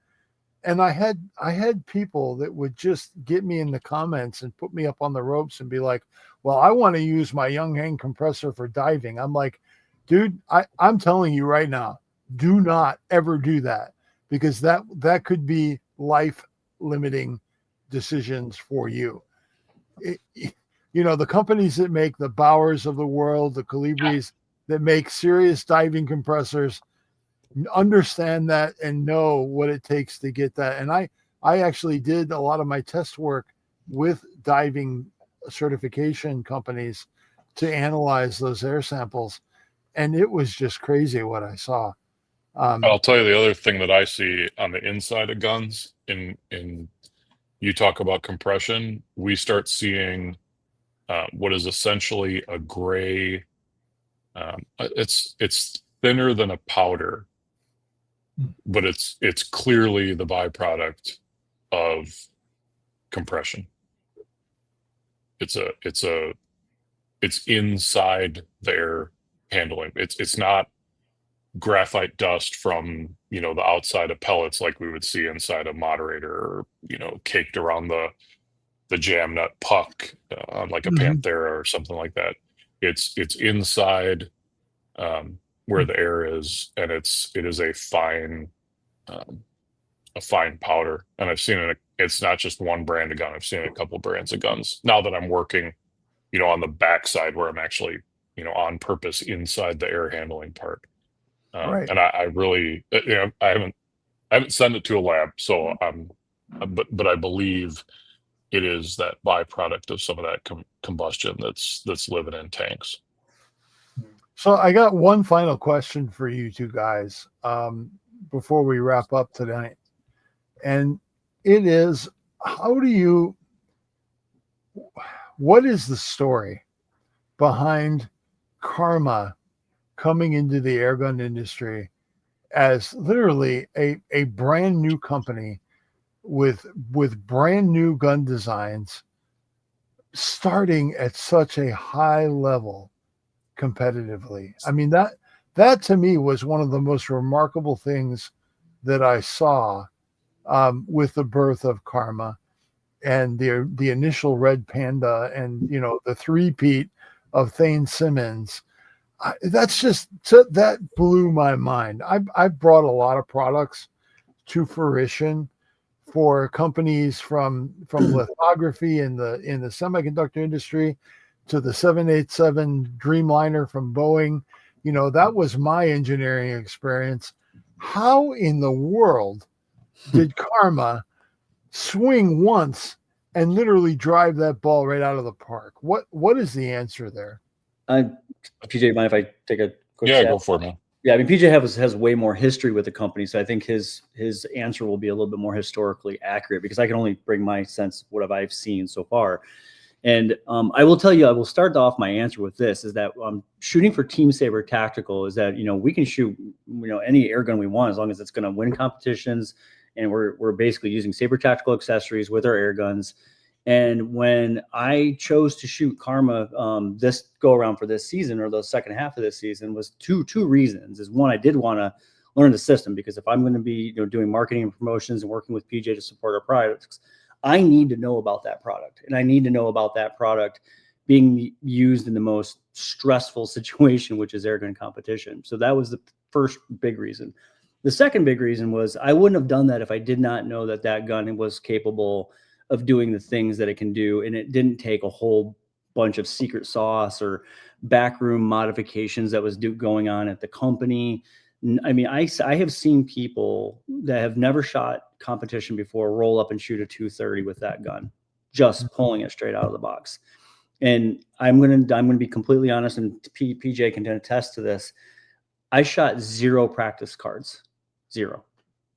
And I had people that would just get me in the comments and put me up on the ropes and be like, well, I want to use my Young Hang compressor for diving. I'm like, dude, I'm telling you right now, do not ever do that, because that could be life limiting decisions for you. The companies that make the Bowers of the world, the Colibris, that make serious diving compressors, understand that and know what it takes to get that. And I actually did a lot of my test work with diving certification companies to analyze those air samples, and it was just crazy what I saw. I'll tell you the other thing that I see on the inside of guns, in you talk about compression, we start seeing what is essentially a gray, it's thinner than a powder, but it's clearly the byproduct of compression. It's inside their handling. It's not graphite dust from the outside of pellets like we would see inside a moderator, or caked around the jam nut puck on like a Panthera or something like that. It's inside where the air is, and it is a fine powder. And I've seen it. It's not just one brand of gun. I've seen a couple brands of guns. Now that I'm working, on the backside where I'm actually, on purpose inside the air handling part. Right. And I really, I haven't sent it to a lab, so but I believe it is that byproduct of some of that combustion that's living in tanks. So I got one final question for you two guys before we wrap up tonight. And it is, what is the story behind Karma coming into the airgun industry as literally a brand new company with brand new gun designs, starting at such a high level competitively? I mean, that to me was one of the most remarkable things that I saw with the birth of Karma and the initial Red Panda and the three-peat of Thane Simmons. That blew my mind. I've brought a lot of products to fruition for companies from lithography in the semiconductor industry to the 787 Dreamliner from Boeing. That was my engineering experience. How in the world did Karma swing once and literally drive that ball right out of the park? What is the answer there? PJ, mind if I take a quick Yeah, stab? go for it, man. Yeah, I mean, PJ has way more history with the company, so I think his answer will be a little bit more historically accurate, because I can only bring my sense of what I've seen so far. And I will tell you, I will start off my answer with this: is that shooting for Team Saber Tactical is that we can shoot any air gun we want as long as it's going to win competitions, and we're basically using Saber Tactical accessories with our air guns. And when I chose to shoot Karma this go around for this season, or the second half of this season, was two reasons. Is one, I did want to learn the system, because if I'm going to be doing marketing and promotions and working with PJ to support our products, I need to know about that product, and I need to know about that product being used in the most stressful situation, which is airgun competition. So that was the first big reason. The second big reason was I wouldn't have done that if I did not know that that gun was capable of doing the things that it can do, and it didn't take a whole bunch of secret sauce or backroom modifications that was going on at the company. I mean, I have seen people that have never shot competition before roll up and shoot a 230 with that gun, just pulling it straight out of the box. And I'm gonna be completely honest, and PJ can attest to this. I shot 0 practice cards, 0.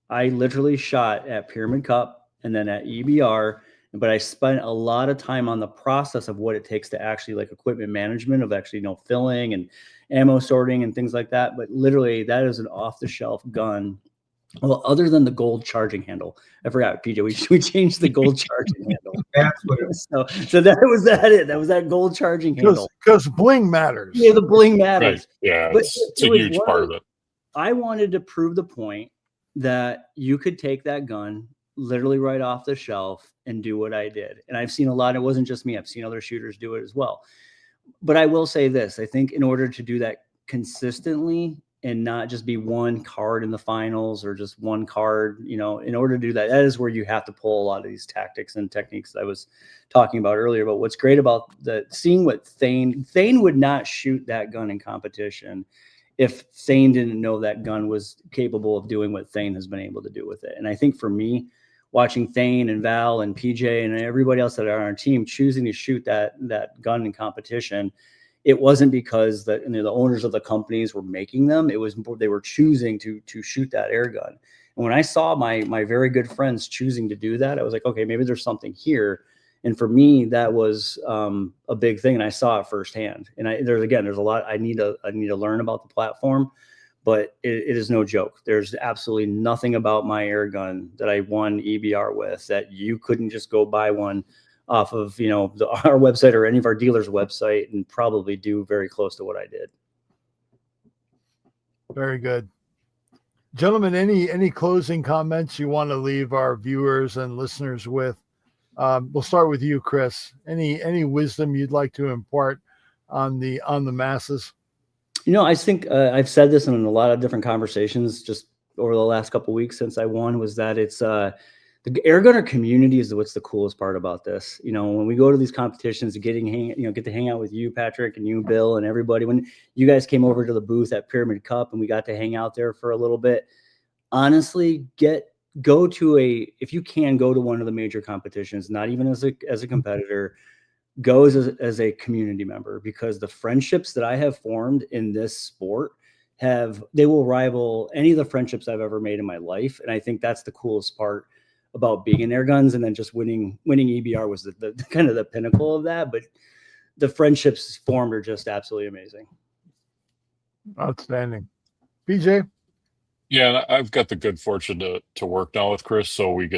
I literally shot at Pyramid Cup and then at EBR, but I spent a lot of time on the process of what it takes to actually, like, equipment management of actually filling and ammo sorting and things like that. But literally, that is an off-the-shelf gun. Well, other than the gold charging handle, I forgot, PJ. We changed the gold charging handle. That's what it was. So that was that. That was that gold charging handle. Because bling matters. Yeah, the bling matters. Right. Yeah, But it's a huge part of it. I wanted to prove the point that you could take that gun literally right off the shelf and do what I did. And I've seen a lot. It wasn't just me. I've seen other shooters do it as well. But I will say this: I think in order to do that consistently and not just be one card in the finals or just one card, in order to do that, that is where you have to pull a lot of these tactics and techniques that I was talking about earlier. But what's great about seeing what Thane would not shoot that gun in competition if Thane didn't know that gun was capable of doing what Thane has been able to do with it. And I think for me, watching Thane and Val and PJ and everybody else that are on our team choosing to shoot that gun in competition, it wasn't because the owners of the companies were making them. It was they were choosing to shoot that air gun. And when I saw my very good friends choosing to do that, I was like, okay, maybe there's something here. And for me, that was a big thing, and I saw it firsthand. And there's a lot I need to learn about the platform. But it is no joke. There's absolutely nothing about my air gun that I won EBR with that you couldn't just go buy one off of our website or any of our dealers' website and probably do very close to what I did. Very good. Gentlemen, any closing comments you want to leave our viewers and listeners with We'll start with you, Chris. Any wisdom you'd like to impart on the masses? I think I've said this in a lot of different conversations just over the last couple of weeks since I won, was that it's the Airgunner community is what's the coolest part about this. When we go to these competitions, get to hang out with you, Patrick, and you, Bill, and everybody. When you guys came over to the booth at Pyramid Cup and we got to hang out there for a little bit, honestly, if you can go to one of the major competitions, not even as a competitor, go as a community member, because the friendships that I have formed in this sport they will rival any of the friendships I've ever made in my life. And I think that's the coolest part about being in Airguns. And then just winning EBR was the kind of the pinnacle of that. But the friendships formed are just absolutely amazing. Outstanding. PJ? Yeah, and I've got the good fortune to work now with Chris, so we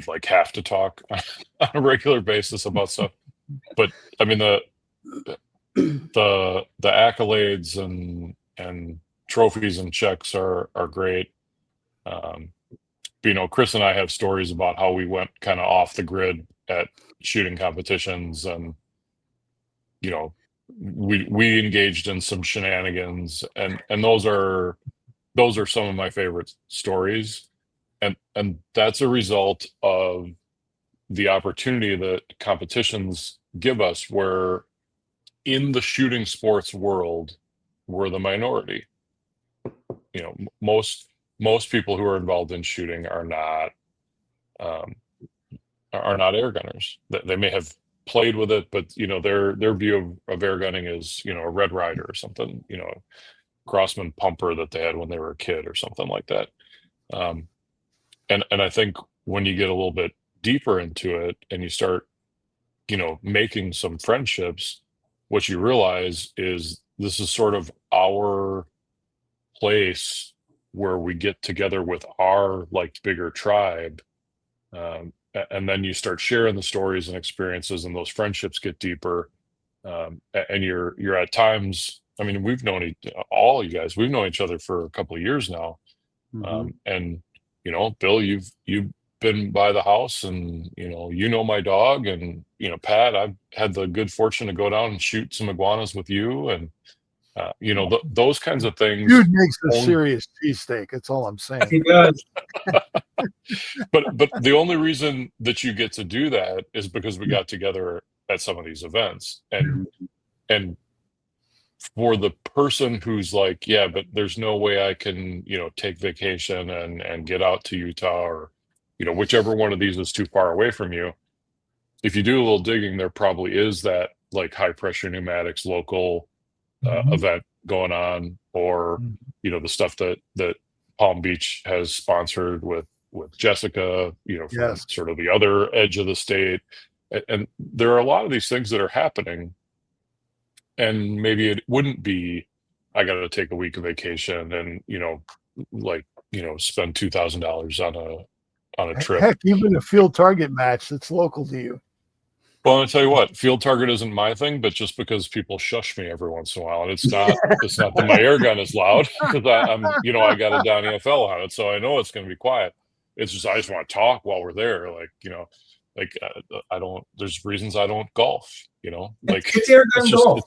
like have to talk on a regular basis about stuff. But I mean the accolades and trophies and checks are great. Chris and I have stories about how we went kind of off the grid at shooting competitions, and we engaged in some shenanigans, and those are some of my favorite stories, and that's a result of the opportunity that competitions give us, where in the shooting sports world we're the minority. Most people who are involved in shooting are not air gunners. They may have played with it, but their view of air gunning is a Red Ryder or something, Crossman pumper that they had when they were a kid or something like that. And I think when you get a little bit deeper into it and you start making some friendships, what you realize is this is sort of our place where we get together with our bigger tribe, and then you start sharing the stories and experiences, and those friendships get deeper, and you're at times, I mean, we've known all you guys, we've known each other for a couple of years now. Mm-hmm. And Bill, you've been by the house, and my dog, and Pat, I've had the good fortune to go down and shoot some iguanas with you, and those kinds of things. Dude makes a serious cheesesteak. That's all I'm saying. He does. But the only reason that you get to do that is because we got together at some of these events, and for the person who's like, yeah, but there's no way I can take vacation and get out to Utah, or whichever one of these is too far away from you. If you do a little digging, there probably is that high pressure pneumatics local event going on, or the stuff that Palm Beach has sponsored with Jessica, from Yes. sort of the other edge of the state. And there are a lot of these things that are happening, and maybe it wouldn't be, I got to take a week of vacation and spend $2,000 on a trip. Heck, even a field target match that's local to you. Well, I'll tell you what, field target isn't my thing, but just because people shush me every once in a while, and it's not that my air gun is loud, because I'm I got a down EFL on it, so I know it's going to be quiet. It's just, I just want to talk while we're there. I don't, there's reasons I don't golf, it's air gun golf.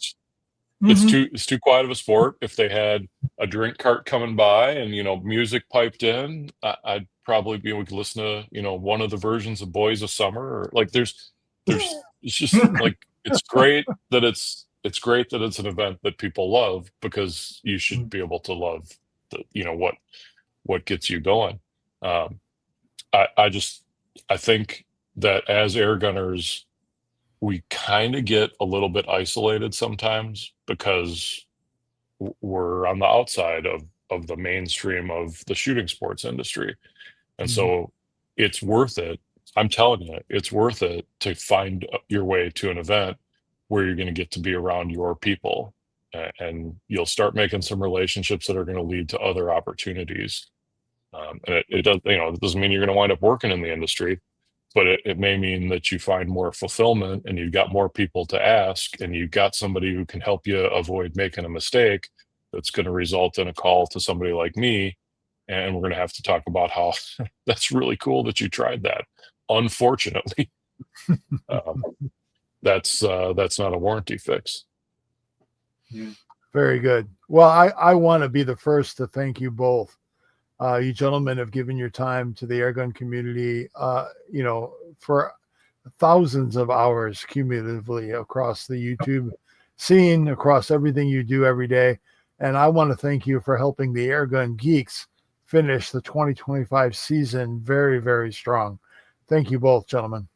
It's too quiet of a sport. If they had a drink cart coming by and music piped in, I'd probably we could listen to one of the versions of Boys of Summer, or there's it's just it's great that it's an event that people love, because you should be able to love what gets you going. I think that as air gunners, we kind of get a little bit isolated sometimes, because we're on the outside of the mainstream of the shooting sports industry. And so it's worth it. I'm telling you, it's worth it to find your way to an event where you're going to get to be around your people, and you'll start making some relationships that are going to lead to other opportunities. And it doesn't mean you're going to wind up working in the industry, but it may mean that you find more fulfillment, and you've got more people to ask, and you've got somebody who can help you avoid making a mistake that's going to result in a call to somebody like me. And we're going to have to talk about how that's really cool that you tried that. Unfortunately, That's not a warranty fix. Yeah. Very good. Well, I want to be the first to thank you both. You gentlemen have given your time to the airgun community, for thousands of hours cumulatively across the YouTube scene, across everything you do every day. And I want to thank you for helping the Airgun Geeks finish the 2025 season very, very strong. Thank you both, gentlemen.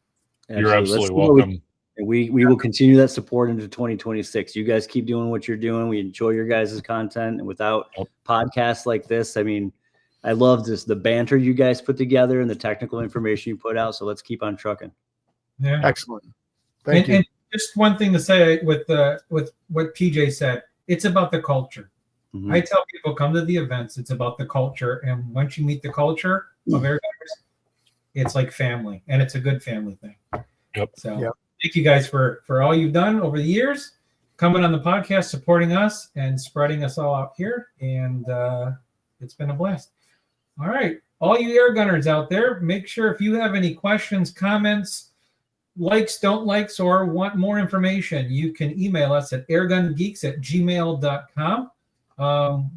You're absolutely welcome. And we will continue that support into 2026. You guys keep doing what you're doing. We enjoy your guys' content. And without podcasts like this, I mean, I love the banter you guys put together and the technical information you put out. So let's keep on trucking. Yeah. Excellent. Thank you. And just one thing to say with what PJ said, it's about the culture. Mm-hmm. I tell people, come to the events. It's about the culture. And once you meet the culture of Airgunners, it's like family, and it's a good family thing. Yep. So thank you guys for all you've done over the years, coming on the podcast, supporting us, and spreading us all out here. And it's been a blast. All right. All you Airgunners out there, make sure if you have any questions, comments, likes, don't likes, or want more information, you can email us at airgungeeks@gmail.com.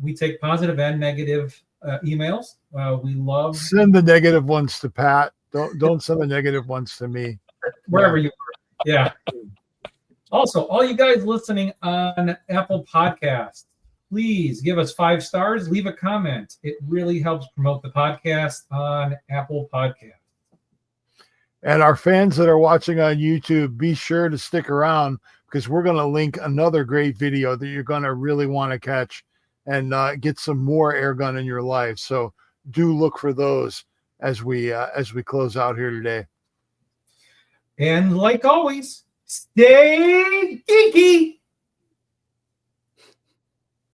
We take positive and negative emails. We love send the negative ones to Pat. Don't send the negative ones to me. Wherever you are. Yeah. Also, all you guys listening on Apple Podcasts, please give us 5 stars. Leave a comment. It really helps promote the podcast on Apple Podcasts. And our fans that are watching on YouTube, be sure to stick around because we're going to link another great video that you're going to really want to catch and get some more airgun in your life. So do look for those as we close out here today. And like always, stay geeky.